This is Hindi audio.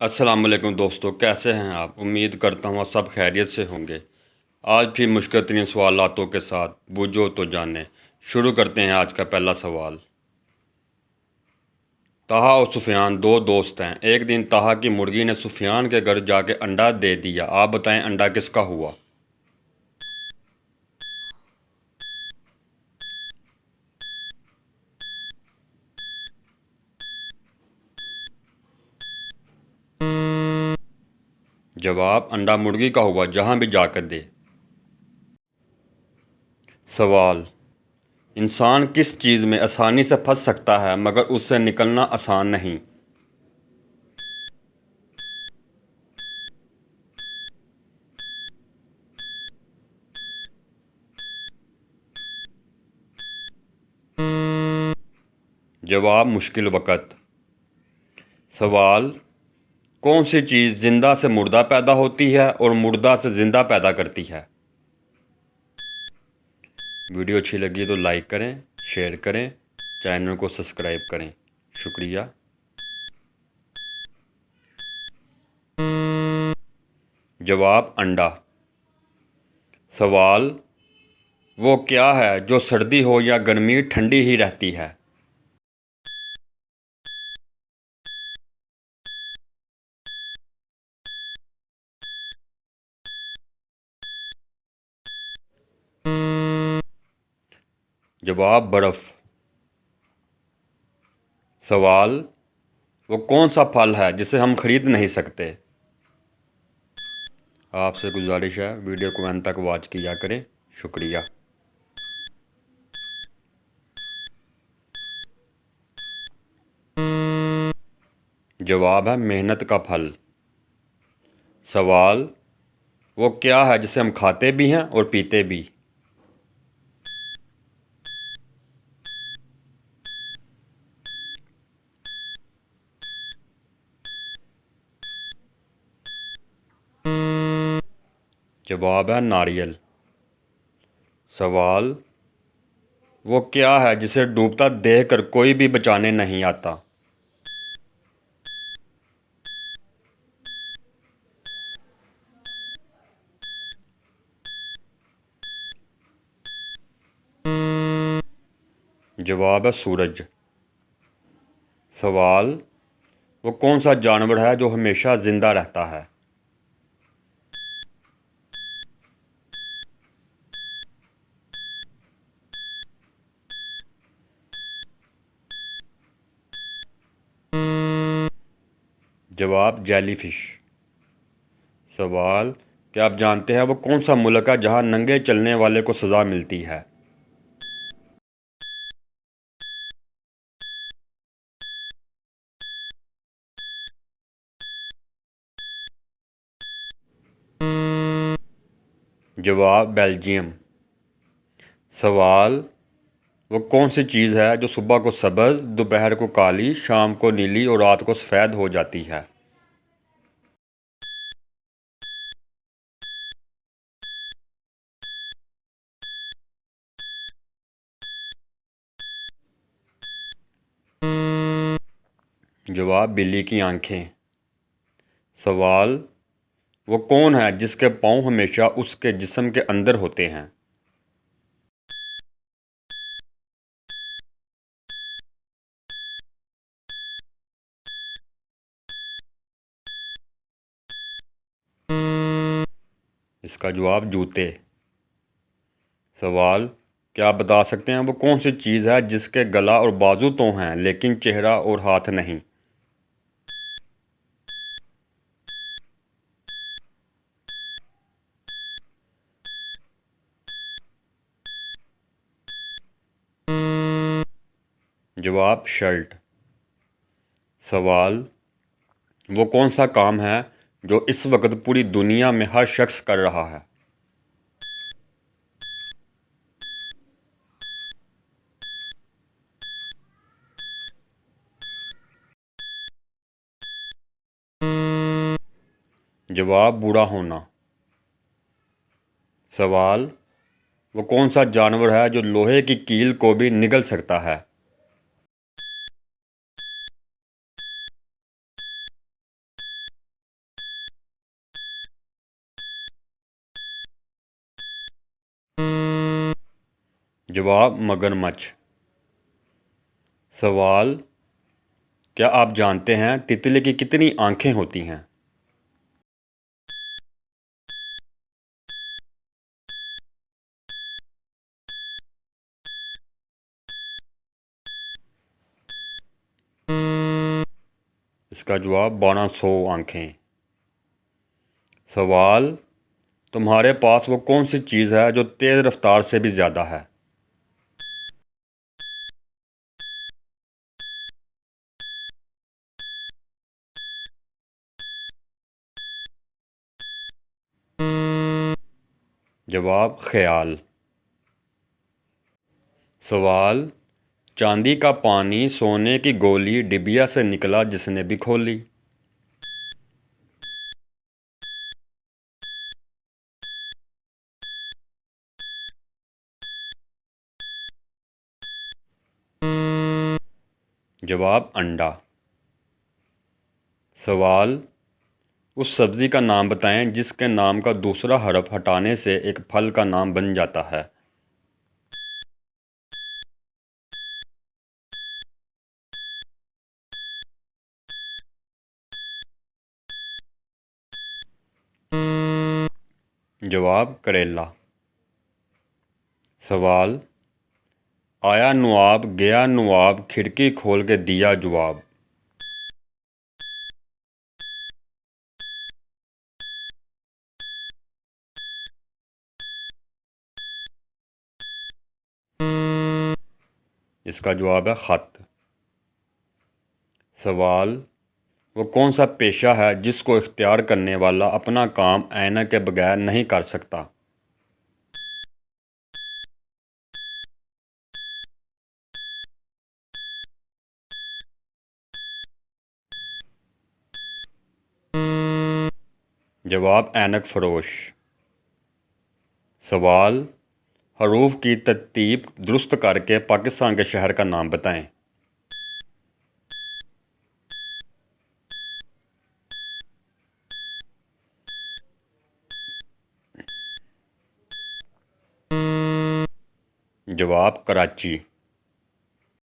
अस्सलाम वालेकुम दोस्तों, कैसे हैं आप? उम्मीद करता हूँ आप सब खैरियत से होंगे। आज भी मुश्किल तरीन सवालातों के साथ बूझो तो जाने शुरू करते हैं आज का पहला सवाल। ताहा और सुफियान दो दोस्त हैं। एक दिन ताहा की मुर्गी ने सुफियान के घर जाके अंडा दे दिया। आप बताएं अंडा किसका हुआ? जवाब अंडा मुर्गी का हुआ, जहाँ भी जाकर दे। सवाल, इंसान किस चीज़ में आसानी से फंस सकता है मगर उससे निकलना आसान नहीं? जवाब मुश्किल वक़्त। सवाल, कौन सी चीज़ जिंदा से मुर्दा पैदा होती है और मुर्दा से जिंदा पैदा करती है? वीडियो अच्छी लगी तो लाइक करें, शेयर करें, चैनल को सब्सक्राइब करें। शुक्रिया। जवाब अंडा। सवाल, वो क्या है जो सर्दी हो या गर्मी ठंडी ही रहती है? जवाब बर्फ़। सवाल, वो कौन सा फल है जिसे हम खरीद नहीं सकते? आपसे गुजारिश है वीडियो को अंत तक वॉच किया करें। शुक्रिया। जवाब है मेहनत का फल। सवाल, वो क्या है जिसे हम खाते भी हैं और पीते भी? जवाब है नारियल। सवाल, वो क्या है जिसे डूबता देखकर कोई भी बचाने नहीं आता? जवाब है सूरज। सवाल, वो कौन सा जानवर है जो हमेशा जिंदा रहता है? जवाब जेलीफिश। सवाल, क्या आप जानते हैं वो कौन सा मुल्क है जहां नंगे चलने वाले को सज़ा मिलती है? जवाब बेल्जियम। सवाल, वो कौन सी चीज़ है जो सुबह को सब्ज़, दोपहर को काली, शाम को नीली और रात को सफ़ेद हो जाती है? जवाब बिल्ली की आंखें। सवाल, वो कौन है जिसके पाँव हमेशा उसके जिस्म के अंदर होते हैं? इसका जवाब जूते। सवाल, क्या आप बता सकते हैं वो कौन सी चीज़ है जिसके गला और बाजू तो हैं लेकिन चेहरा और हाथ नहीं? जवाब शर्ट। सवाल, वो कौन सा काम है जो इस वक्त पूरी दुनिया में हर शख्स कर रहा है? जवाब बूढ़ा होना। सवाल, वो कौन सा जानवर है जो लोहे की कील को भी निगल सकता है? जवाब मगरमच्छ। सवाल, क्या आप जानते हैं तितली की कितनी आँखें होती हैं? इसका जवाब 1200 आँखें। सवाल, तुम्हारे पास वो कौन सी चीज़ है जो तेज़ रफ्तार से भी ज़्यादा है? जवाब ख्याल। सवाल, चांदी का पानी सोने की गोली डिबिया से निकला जिसने भी खोली। जवाब अंडा। सवाल, उस सब्ज़ी का नाम बताएं जिसके नाम का दूसरा हरफ हटाने से एक फल का नाम बन जाता है। जवाब करेला। सवाल, आया नवाब गया नवाब खिड़की खोल के दिया जवाब। इसका जवाब है ख़त। सवाल, वो कौन सा पेशा है जिसको इख्तियार करने वाला अपना काम ऐनक के बगैर नहीं कर सकता? जवाब ऐनक फरोश। सवाल, हरूफ की तरतीब दुरुस्त करके पाकिस्तान के शहर का नाम बताएं। जवाब कराची।